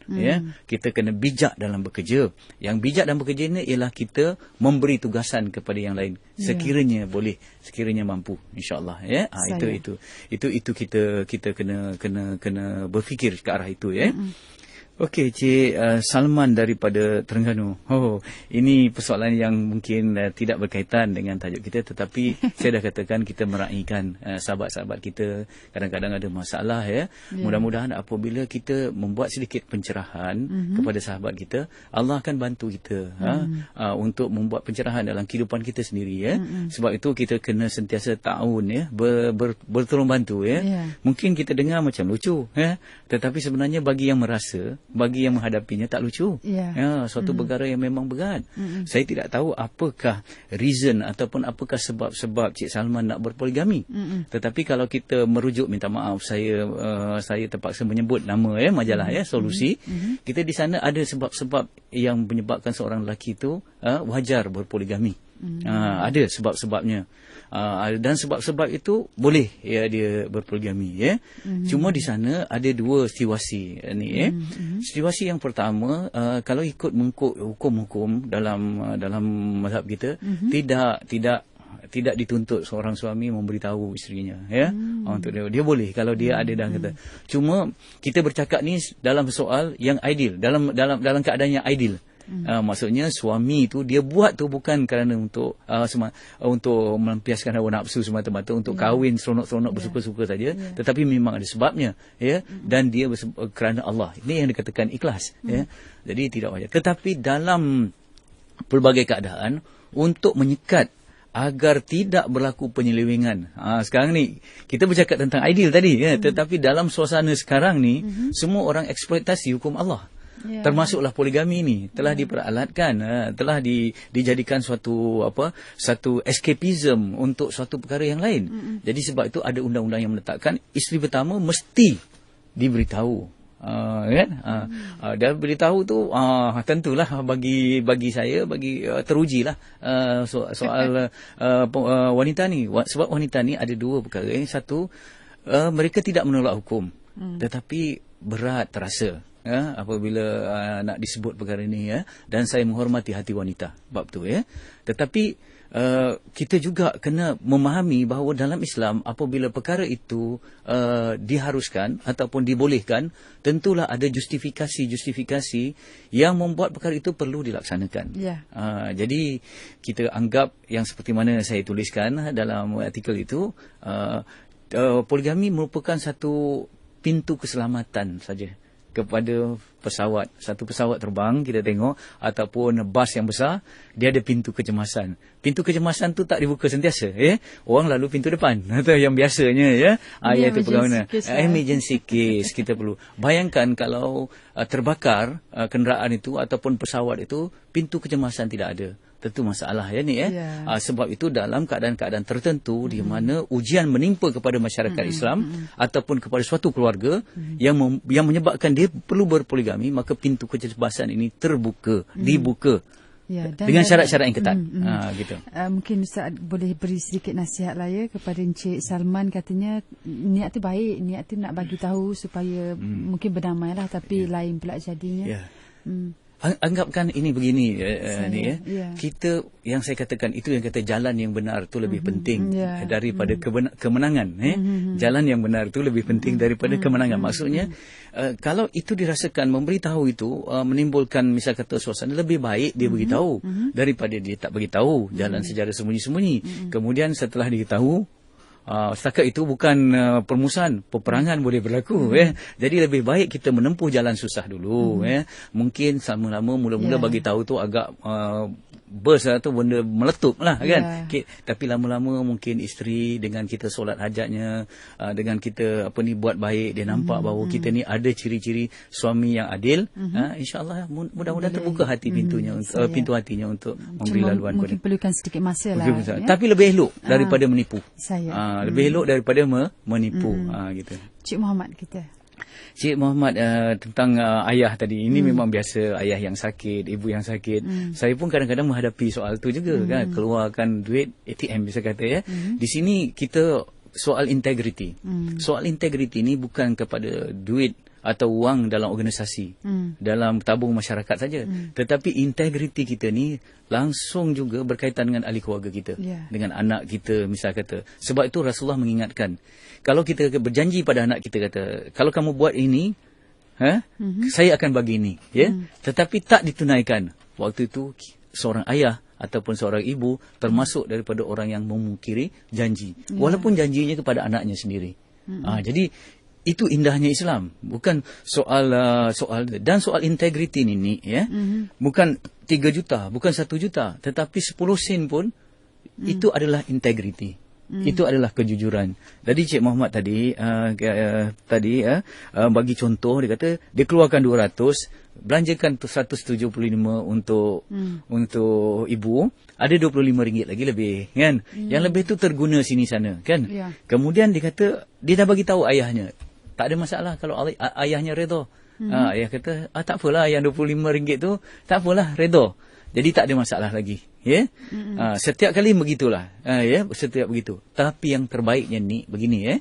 Kita kena bijak dalam bekerja. Yang bijak dalam bekerja ini ialah kita memberi tugasan kepada yang lain sekiranya boleh, sekiranya mampu, insya-Allah. Itu kita kena berfikir ke arah itu. Okey, Cik Salman daripada Terengganu. Ini persoalan yang mungkin tidak berkaitan dengan tajuk kita, tetapi saya dah katakan kita meraihkan sahabat-sahabat kita kadang-kadang ada masalah. Mudah-mudahan apabila kita membuat sedikit pencerahan kepada sahabat kita, Allah akan bantu kita untuk membuat pencerahan dalam kehidupan kita sendiri. Sebab itu kita kena sentiasa ta'awun, bertolong bantu. Mungkin kita dengar macam lucu, tetapi sebenarnya bagi yang merasa, bagi yang menghadapinya tak lucu. Suatu perkara yang memang berat. Saya tidak tahu apakah reason ataupun apakah sebab-sebab Cik Salman nak berpoligami. Tetapi kalau kita merujuk, minta maaf saya terpaksa menyebut nama majalah Solusi. Kita di sana ada sebab-sebab yang menyebabkan seorang lelaki itu wajar berpoligami. Ada sebab-sebabnya. Dan sebab-sebab itu boleh dia berpoligami. Cuma di sana ada dua situasi ni. Situasi yang pertama, kalau ikut hukum-hukum dalam mazhab kita, tidak dituntut seorang suami memberitahu isterinya untuk dia boleh kalau dia ada dah kata. Cuma kita bercakap ni dalam soal yang ideal, dalam keadaan yang ideal. Maksudnya suami tu dia buat tu bukan kerana untuk melampiaskan hawa nafsu semata-mata, untuk kahwin seronok-seronok bersuka-suka saja, tetapi memang ada sebabnya, dan dia kerana Allah. Ini yang dikatakan ikhlas. Jadi tidak wajar. Tetapi dalam pelbagai keadaan, untuk menyekat agar tidak berlaku penyelewengan. Sekarang ni kita bercakap tentang ideal tadi, tetapi dalam suasana sekarang ni semua orang eksploitasi hukum Allah. Termasuklah poligami ini telah diperalatkan, telah dijadikan satu escapism untuk suatu perkara yang lain. Jadi sebab itu ada undang-undang yang menetapkan isteri pertama mesti diberitahu. Dia beritahu tu tentulah bagi saya terujilah soal wanita ni. Sebab wanita ni ada dua perkara. Satu, mereka tidak menolak hukum, tetapi berat terasa apabila nak disebut perkara ini, dan saya menghormati hati wanita bab tu. Tetapi kita juga kena memahami bahawa dalam Islam apabila perkara itu diharuskan ataupun dibolehkan, tentulah ada justifikasi yang membuat perkara itu perlu dilaksanakan. Jadi kita anggap yang seperti mana saya tuliskan dalam artikel itu, poligami merupakan satu pintu keselamatan saja kepada pesawat. Satu pesawat terbang, kita tengok, ataupun bas yang besar, dia ada pintu kecemasan. Pintu kecemasan tu tak dibuka sentiasa. Orang lalu pintu depan. Atau yang biasanya, iaitu pergaulan. Emergency case kita perlu. Bayangkan kalau terbakar kenderaan itu ataupun pesawat itu, pintu kecemasan tidak ada. Tentu masalah ni. Sebab itu dalam keadaan-keadaan tertentu di mana ujian menimpa kepada masyarakat Islam ataupun kepada suatu keluarga yang menyebabkan dia perlu berpoligami, maka pintu kecemasan ini dibuka. Dengan syarat-syarat yang ketat. Gitu. Mungkin Ustaz boleh beri sedikit nasihat lah kepada Encik Salman. Katanya niat tu baik, niat tu nak bagi tahu supaya mungkin berdamai lah, tapi lain pula jadinya. Anggapkan ini begini, kita yang saya katakan itu yang kata jalan yang benar itu lebih penting daripada kemenangan. Jalan yang benar itu lebih penting daripada kemenangan. Maksudnya kalau itu dirasakan memberitahu itu menimbulkan misal kata suasana, lebih baik dia beritahu daripada dia tak beritahu, jalan secara sembunyi-sembunyi. Kemudian setelah diketahui Setakat itu bukan permusuhan, peperangan boleh berlaku. Jadi lebih baik kita menempuh jalan susah dulu. Mungkin lama-lama mula-mula bagi tahu tu agak burst tu benda meletup lah kan. Tapi lama-lama mungkin isteri dengan kita solat hajatnya, dengan kita buat baik, dia nampak bahawa kita ni ada ciri-ciri suami yang adil. InsyaAllah mudah-mudahan terbuka hati pintunya, pintu hatinya untuk memberi laluan. Mungkin perlukan sedikit masa lah. Tapi lebih elok daripada menipu. Lebih elok daripada menipu. Gitu. Cik Muhammad kita. Cik Muhammad, tentang ayah tadi, ini memang biasa, ayah yang sakit, ibu yang sakit. Saya pun kadang-kadang menghadapi soal tu juga kan, keluarkan duit ATM bisa kata Di sini kita soal integriti. Soal integriti ni bukan kepada duit atau wang dalam organisasi, dalam tabung masyarakat saja. Tetapi integriti kita ni langsung juga berkaitan dengan ahli keluarga kita, dengan anak kita misal kata. Sebab itu Rasulullah mengingatkan, kalau kita berjanji pada anak kita kata, kalau kamu buat ini, saya akan bagi ini, tetapi tak ditunaikan. Waktu itu seorang ayah ataupun seorang ibu termasuk daripada orang yang memungkiri janji, walaupun janjinya kepada anaknya sendiri. Jadi itu indahnya Islam, bukan soal dan soal integriti ini bukan 3 juta, bukan 1 juta, tetapi 10 sen pun itu adalah integriti. Itu adalah kejujuran. Jadi Cik Muhammad tadi bagi contoh, dia kata dia keluarkan 200, belanjakan 175 untuk ibu, ada RM25 lagi lebih kan. Yang lebih tu terguna sini sana kan. Kemudian dia kata dia dah bagi tahu ayahnya, tak ada masalah kalau ayahnya redha. Ayah kata tak apalah, yang RM25 tu tak apalah, redha. Jadi tak ada masalah lagi. Setiap kali begitulah. Setiap begitu. Tapi yang terbaiknya ni begini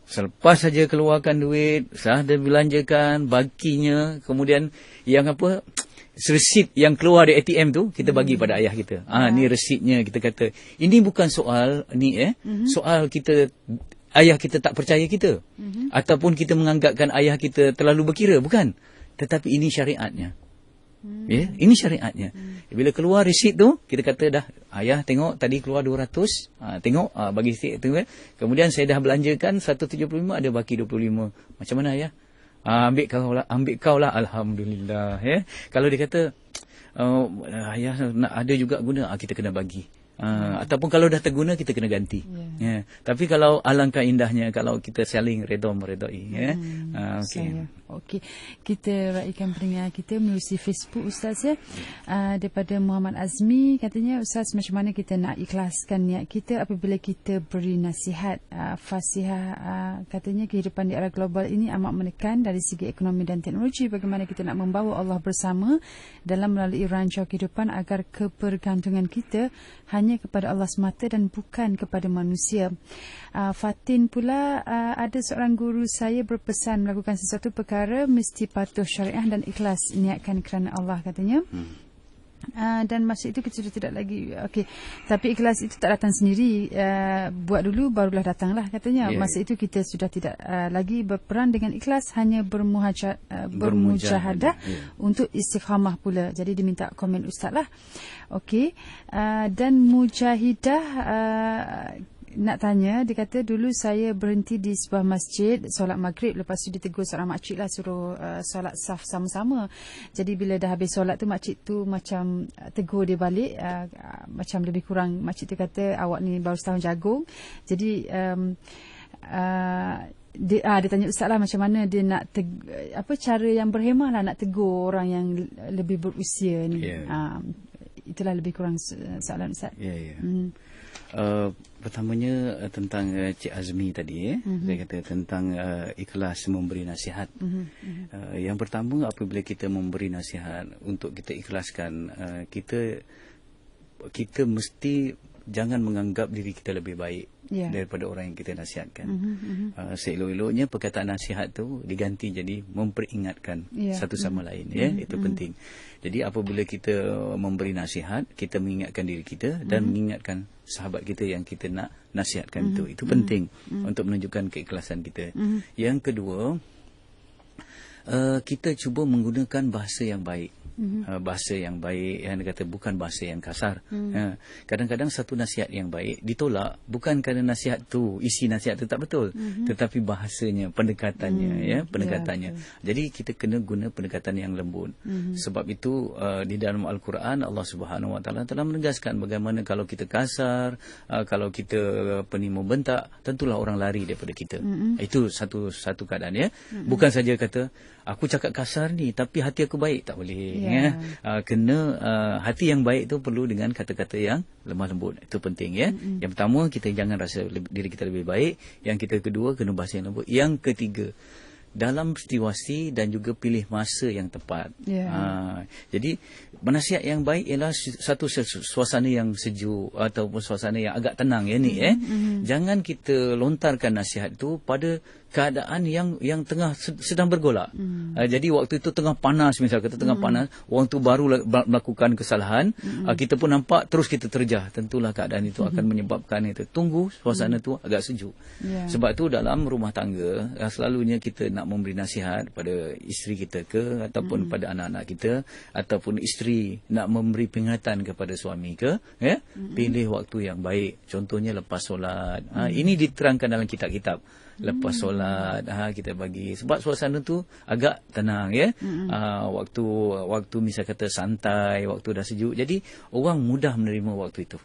selepas saja keluarkan duit, sah dan belanjakan, baginya, kemudian yang resit yang keluar dari ATM tu kita bagi pada ayah kita. Ni resitnya, kita kata. Ini bukan soal ni soal kita ayah kita tak percaya kita, ataupun kita menganggapkan ayah kita terlalu berkira, bukan. Tetapi ini syariatnya. Ini syariatnya. Bila keluar resit tu, kita kata dah, ayah tengok tadi keluar 200, tengok bagi resit tu. Kemudian saya dah belanjakan 175, ada baki 25. Macam mana ayah? Ambil kau lah, alhamdulillah. Kalau dia kata ayah nak ada juga guna, kita kena bagi. Ataupun kalau dah terguna, kita kena ganti. Tapi kalau alangkah indahnya kalau kita saling redha meredai. Okey, kita raikan pendengar kita melalui Facebook Ustaz daripada Muhammad Azmi, katanya Ustaz, macam mana kita nak ikhlaskan niat kita apabila kita beri nasihat fasihah. Katanya kehidupan di era global ini amat menekan dari segi ekonomi dan teknologi. Bagaimana kita nak membawa Allah bersama dalam melalui rancau kehidupan agar kebergantungan kita hanya kepada Allah semata dan bukan kepada manusia. Fatin pula, ada seorang guru saya berpesan melakukan sesuatu perkara mesti patuh syariah dan ikhlas, niatkan kerana Allah, katanya. Dan masa itu kita sudah tidak lagi tapi ikhlas itu tak datang sendiri, buat dulu barulah datanglah, katanya. Masa itu kita sudah tidak lagi berperan dengan ikhlas, hanya bermujahadah untuk istiqamah pula. Jadi diminta komen Ustaz lah. Dan mujahidah, nak tanya, dia kata dulu saya berhenti di sebuah masjid solat maghrib, lepas tu ditegur seorang makcik lah, suruh solat saf sama-sama. Jadi bila dah habis solat tu, makcik tu macam tegur dia balik, macam lebih kurang makcik tu kata, awak ni baru setahun jagung. Jadi dia tanya Ustaz lah macam mana dia nak cara yang berhemah lah nak tegur orang yang lebih berusia ni. Itulah lebih kurang soalan Ustaz. Pertamanya tentang Cik Azmi tadi, saya kata tentang ikhlas memberi nasihat. Yang pertama, apabila kita memberi nasihat untuk kita ikhlaskan, kita mesti jangan menganggap diri kita lebih baik daripada orang yang kita nasihatkan. Seelok-eloknya perkataan nasihat tu diganti jadi memperingatkan satu sama lain. Itu penting. Jadi apabila kita memberi nasihat, kita mengingatkan diri kita dan mengingatkan sahabat kita yang kita nak nasihatkan itu penting untuk menunjukkan keikhlasan kita. Yang kedua, kita cuba menggunakan bahasa yang baik. bahasa yang baik, yang kata bukan bahasa yang kasar. Kadang-kadang satu nasihat yang baik ditolak bukan kerana nasihat tu, isi nasihat tu tak betul, tetapi bahasanya, pendekatannya, pendekatannya. Jadi kita kena guna pendekatan yang lembut. Sebab itu di dalam Al-Quran Allah Subhanahu Wa Taala telah menegaskan bagaimana kalau kita kasar, kalau kita membentak, tentulah orang lari daripada kita. Itu satu keadaan, ya. Bukan saja kata aku cakap kasar ni tapi hati aku baik, tak boleh. Kena hati yang baik tu perlu dengan kata-kata yang lemah lembut. Itu penting, ya. Yang pertama, kita jangan rasa diri kita lebih baik. Yang kedua, kena bahasa yang lembut. Yang ketiga, dalam situasi dan juga pilih masa yang tepat. Jadi nasihat yang baik ialah satu suasana yang sejuk ataupun suasana yang agak tenang, ya ni. Jangan kita lontarkan nasihat itu pada keadaan yang tengah sedang bergolak. Jadi waktu itu tengah panas, misal kata tengah panas, orang tu baru melakukan kesalahan, kita pun nampak, terus kita terjah. Tentulah keadaan itu akan menyebabkan itu. Tunggu suasana tu agak sejuk. Sebab tu dalam rumah tangga, selalunya kita nak memberi nasihat pada isteri kita ke, ataupun pada anak-anak kita, ataupun isteri nak memberi peringatan kepada suami ke, ya, pilih waktu yang baik. Contohnya lepas solat. Ini diterangkan dalam kitab-kitab. Lepas solat kita bagi, sebab suasana tu agak tenang, ya. Waktu misal kata santai, waktu dah sejuk, jadi orang mudah menerima waktu itu.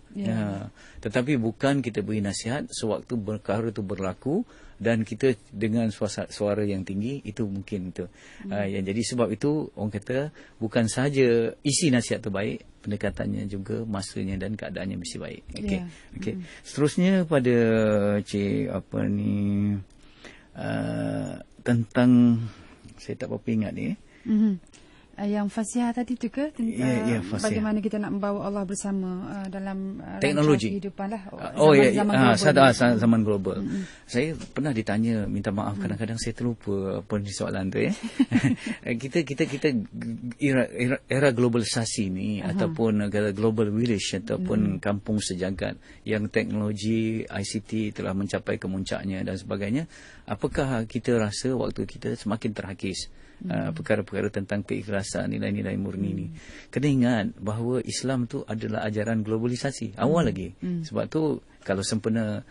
Tetapi bukan kita beri nasihat sewaktu perkara itu berlaku dan kita dengan suara yang tinggi, itu mungkin itu. Jadi sebab itu orang kata bukan saja isi nasihat tu baik, pendekatannya juga, masanya dan keadaannya mesti baik. Okey. Seterusnya pada tentang, saya tak berapa ingat ni. Yang fasiha tadi tu ke, tentang bagaimana kita nak membawa Allah bersama dalam teknologi kehidupan lah. Zaman global. Saya pernah ditanya, minta maaf kadang-kadang saya terlupa apa ni soalan tu, ya. kita era globalisasi ni, ataupun global village, ataupun kampung sejagat yang teknologi ICT telah mencapai kemuncaknya dan sebagainya. Apakah kita rasa waktu kita semakin terhakis perkara-perkara tentang keikhlasan, nilai-nilai murni ni? Kena ingat bahawa Islam tu adalah ajaran globalisasi awal lagi. Sebab tu kalau sempena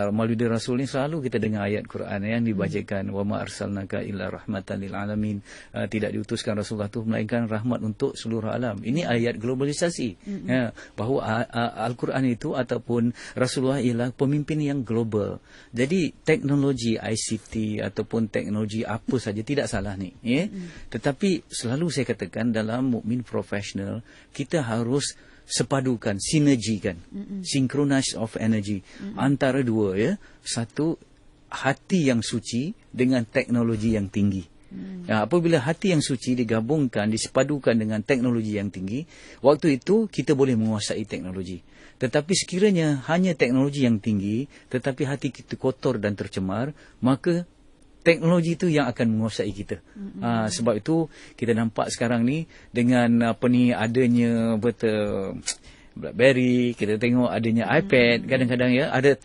Maulid Rasul ni selalu kita dengar ayat Quran yang dibacakan, wa ma arsalnaka illa rahmatan lil alamin. Tidak diutuskan Rasulullah tu melainkan rahmat untuk seluruh alam. Ini ayat globalisasi. Bahawa Al-Quran itu ataupun Rasulullah ialah pemimpin yang global. Jadi teknologi ICT ataupun teknologi apa saja tidak salah ni, ya. Tetapi selalu saya katakan dalam mukmin profesional, kita harus sepadukan, sinergikan, synchronize of energy antara dua, ya. Satu, hati yang suci dengan teknologi yang tinggi. Apabila hati yang suci digabungkan, disepadukan dengan teknologi yang tinggi, waktu itu kita boleh menguasai teknologi. Tetapi sekiranya hanya teknologi yang tinggi tetapi hati kita kotor dan tercemar, maka teknologi itu yang akan menguasai kita. Sebab itu kita nampak sekarang ni dengan adanya BlackBerry, kita tengok adanya iPad, kadang-kadang, ya, ada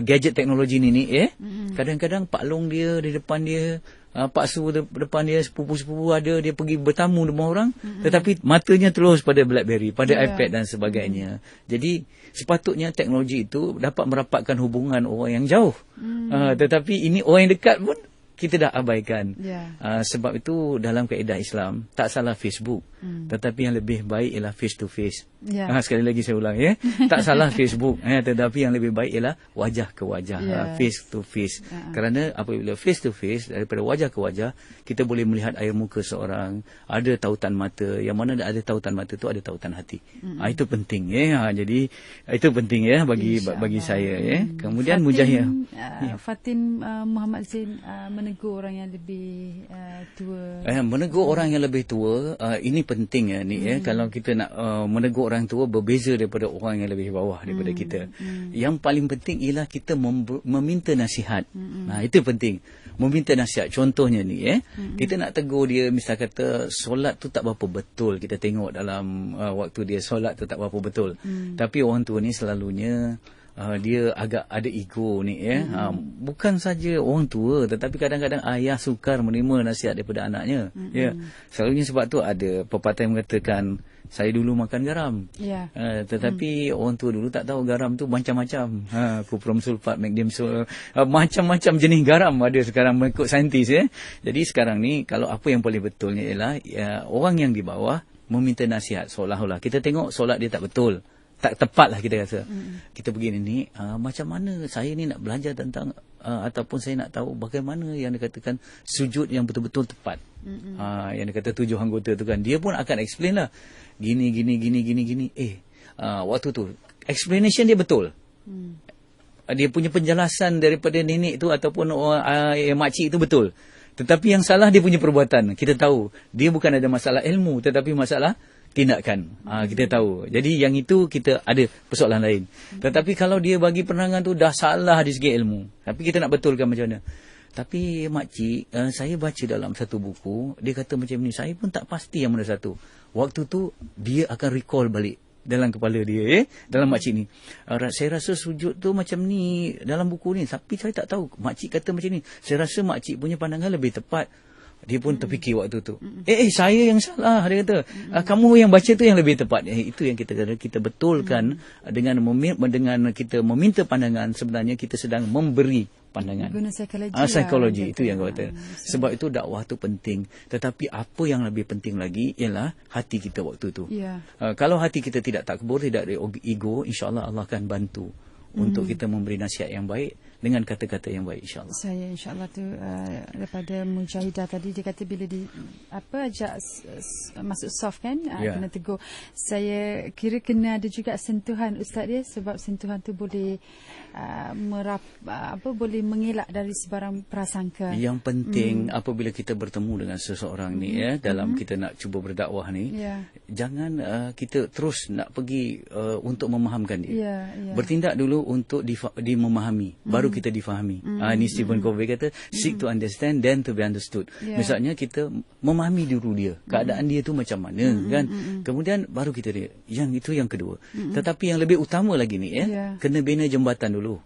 gadget teknologi ni, ya. Kadang-kadang Pak Long dia di depan dia, Pak Su depan dia, sepupu-sepupu ada, dia pergi bertamu rumah orang, tetapi matanya terus pada BlackBerry, pada iPad dan sebagainya. Jadi sepatutnya teknologi itu dapat merapatkan hubungan orang yang jauh. Tetapi ini orang yang dekat pun kita dah abaikan. Sebab itu dalam kaedah Islam, tak salah Facebook, tetapi yang lebih baik ialah face to face. Sekali lagi saya ulang, ya. Tak salah Facebook, tetapi yang lebih baik ialah wajah ke wajah, face to face. Kerana apabila face to face, daripada wajah ke wajah, kita boleh melihat air muka seorang, ada tautan mata, yang mana ada tautan mata tu ada tautan hati. Itu penting, ya. Jadi itu penting, ya, bagi saya, ya. Kemudian Fatin Muhammad Zain menegur orang yang lebih tua. Menegur orang yang lebih tua, ini penting, ya, ni, ya. Kalau kita nak menegur orang tua, berbeza daripada orang yang lebih bawah daripada kita. Yang paling penting ialah kita meminta nasihat. Itu penting, meminta nasihat. Contohnya ni, ya, kita nak tegur dia, misal kata solat tu tak berapa betul, kita tengok dalam waktu dia solat tu tak berapa betul. Tapi orang tua ni selalunya dia agak ada ego ni ya. Bukan saja orang tua, tetapi kadang-kadang ayah sukar menerima nasihat daripada anaknya. Ya. Selalunya sebab tu ada pepatah yang mengatakan saya dulu makan garam. Tetapi orang tua dulu tak tahu garam tu macam-macam. Kuprum sulfat, magnesium sulfat, macam-macam jenis garam ada sekarang mengikut saintis ya. Jadi sekarang ni kalau apa yang paling betulnya ialah orang yang di bawah meminta nasihat seolah-olah kita tengok solat dia tak betul. Tak tepat lah kita rasa. Kita begini ni, macam mana saya ni nak belajar tentang ataupun saya nak tahu bagaimana yang dikatakan sujud yang betul-betul tepat. Yang dia kata 7 anggota tu kan, dia pun akan explain lah. Gini. Waktu tu explanation dia betul. Dia punya penjelasan daripada nenek tu ataupun makcik tu betul. Tetapi yang salah dia punya perbuatan. Kita tahu dia bukan ada masalah ilmu, tetapi masalah tindakan. Kita tahu. Jadi yang itu kita ada persoalan lain. Tetapi kalau dia bagi penerangan tu dah salah dari segi ilmu. Tapi kita nak betulkan macam mana. Tapi makcik, saya baca dalam satu buku, dia kata macam ni, saya pun tak pasti yang mana satu. Waktu tu dia akan recall balik dalam kepala dia, dalam makcik ni. Saya rasa sujud tu macam ni dalam buku ni, tapi saya tak tahu. Makcik kata macam ni. Saya rasa makcik punya pandangan lebih tepat. Dia pun terfikir waktu tu. Saya yang salah. Dia kata, kamu yang baca tu yang lebih tepat. Itu yang kita betulkan dengan kita meminta pandangan. Sebenarnya kita sedang memberi pandangan. Guna psikologi. Psikologi itu yang kata. Sebab itu dakwah tu penting. Tetapi apa yang lebih penting lagi ialah hati kita waktu tu. Kalau hati kita tidak takbur, tidak ada ego, insya-Allah Allah akan bantu untuk kita memberi nasihat yang baik dengan kata-kata yang baik, insya-Allah. Saya insya-Allah tu daripada Mujahidah tadi dia kata bila ajak masuk soft kan, kena tegur. Saya kira kena ada juga sentuhan ustaz dia, sebab sentuhan tu boleh boleh mengelak dari sebarang prasangka. Yang penting apabila kita bertemu dengan seseorang ni dalam kita nak cuba berdakwah ni, jangan kita terus nak pergi untuk memahamkan dia. Bertindak dulu untuk memahami, baru kita difahami. Ini Stephen Covey kata, seek to understand then to be understood. Misalnya kita memahami dulu dia, keadaan dia tu macam mana kan. Kemudian baru kita dia. Yang itu yang kedua. Tetapi yang lebih utama lagi ni kena bina jembatan dulu.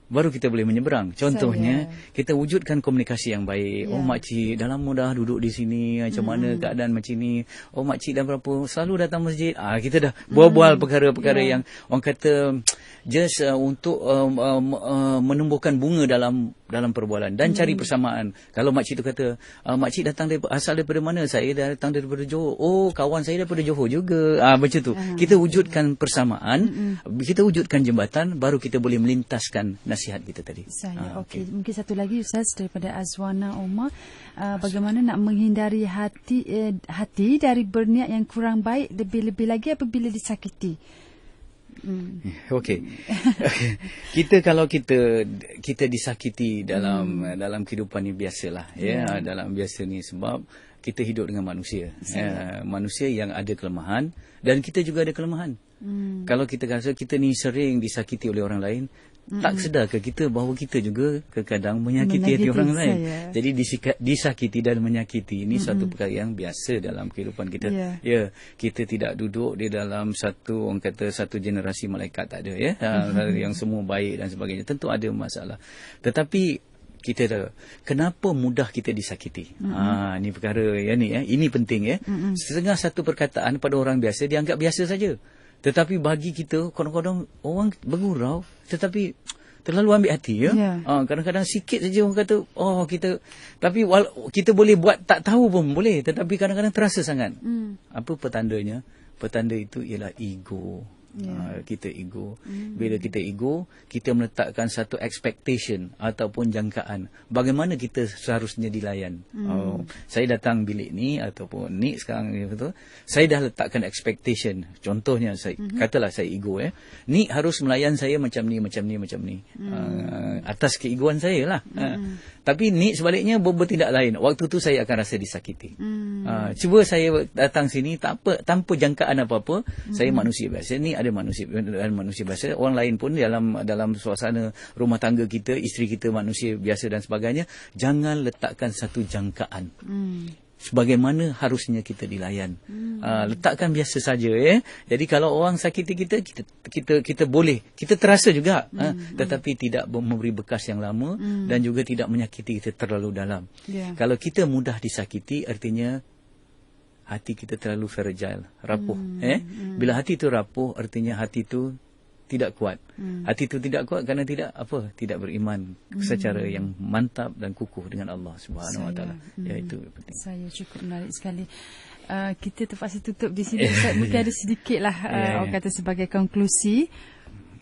Baru kita boleh menyeberang. Contohnya, kita wujudkan komunikasi yang baik. Oh makcik, dah lama dah duduk di sini. Macam mana keadaan macam ni? Oh makcik dah berapa? Selalu datang masjid. Kita dah bual-bual perkara-perkara yang orang kata just untuk menumbuhkan bunga dalam perbualan dan cari persamaan. Kalau makcik tu kata, makcik datang asal daripada mana? Saya datang daripada Johor. Oh, kawan saya daripada Johor juga. Macam tu. Kita wujudkan persamaan, kita wujudkan jembatan, baru kita boleh melintaskan nasihat kita tadi. Okey. Mungkin satu lagi Ustaz daripada Azwana Omar, bagaimana nak menghindari hati dari berniat yang kurang baik, lebih-lebih lagi apabila disakiti. Okey. Kita kalau kita disakiti dalam kehidupan ni biasalah dalam biasa ni, sebab kita hidup dengan manusia. Manusia yang ada kelemahan dan kita juga ada kelemahan. Kalau kita rasa kita ni sering disakiti oleh orang lain, tak sedarkah kita bahawa kita juga kadang-kadang menyakiti hati orang lain. Jadi disakiti dan menyakiti ini satu perkara yang biasa dalam kehidupan kita. Kita tidak duduk di dalam satu generasi malaikat, tak ada yang semua baik dan sebagainya. Tentu ada masalah. Tetapi kita tahu kenapa mudah kita disakiti. Ini perkara ini penting Setengah satu perkataan pada orang biasa dianggap biasa saja. Tetapi bagi kita, kadang-kadang orang bergurau, tetapi terlalu ambil hati. Kadang-kadang sikit saja orang kata, tapi kita boleh buat tak tahu pun boleh. Tetapi kadang-kadang terasa sangat. Apa petandanya? Petanda itu ialah ego. Kita ego. Bila kita ego, kita meletakkan satu expectation ataupun jangkaan bagaimana kita seharusnya dilayan. Saya datang bilik ni ataupun ni sekarang ni, betul, saya dah letakkan expectation. Contohnya katalah saya ego ni harus melayan saya macam ni. Atas keegoan saya lah. Tapi ni sebaliknya bertindak lain. Waktu tu saya akan rasa disakiti. Cuba saya datang sini tanpa jangkaan apa-apa. Saya manusia biasa. Ni ada manusia biasa. Orang lain pun dalam suasana rumah tangga kita, isteri kita manusia biasa dan sebagainya. Jangan letakkan satu jangkaan. sebagaimana harusnya kita dilayan. Letakkan biasa saja, ya. Jadi kalau orang sakiti kita boleh, kita terasa juga, tetapi tidak memberi bekas yang lama dan juga tidak menyakiti kita terlalu dalam. Kalau kita mudah disakiti, artinya hati kita terlalu fragile, rapuh. Bila hati itu rapuh, artinya hati itu tidak kuat. Hati itu tidak kuat kerana tidak beriman secara yang mantap dan kukuh dengan Allah Subhanahu Wa Taala. Ya, itu penting. Saya cukup menarik sekali. Kita terpaksa tutup di sini. Mungkin ada sedikitlah orang kata sebagai konklusi.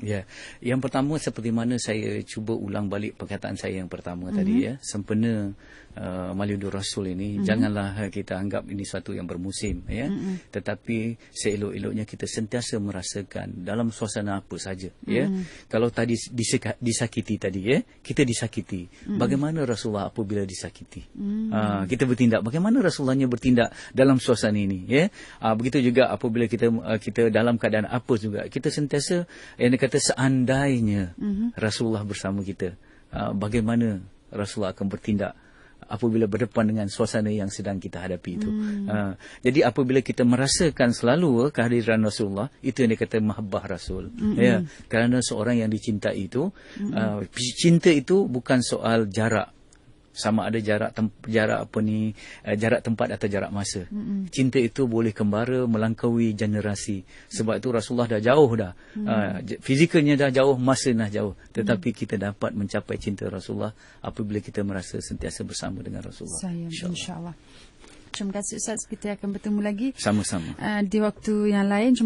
Ya, yang pertama seperti mana saya cuba ulang balik perkataan saya yang pertama tadi, ya, sempena Maulidur Rasul ini, janganlah kita anggap ini suatu yang bermusim, ya, tetapi seelok-eloknya kita sentiasa merasakan dalam suasana apa saja, ya. Kalau tadi disakiti tadi, ya, kita disakiti. Bagaimana Rasulullah apabila disakiti? Kita bertindak. Bagaimana Rasulullahnya bertindak dalam suasana ini, ya? Begitu juga apabila kita dalam keadaan apa juga, kita sentiasa yang kata seandainya Rasulullah bersama kita, bagaimana Rasulullah akan bertindak apabila berdepan dengan suasana yang sedang kita hadapi itu. Jadi apabila kita merasakan selalu kehadiran Rasulullah, itu yang dikata mahabbah Rasul. Ya, kerana seorang yang dicintai itu, cinta itu bukan soal jarak. Sama ada jarak tempat atau jarak masa. Cinta itu boleh kembara melangkaui generasi. Sebab itu Rasulullah dah jauh dah. Fizikalnya dah jauh, masa dah jauh. Tetapi kita dapat mencapai cinta Rasulullah apabila kita merasa sentiasa bersama dengan Rasulullah. InsyaAllah. Terima kasih Ustaz. Kita akan bertemu lagi. Sama-sama. Di waktu yang lain.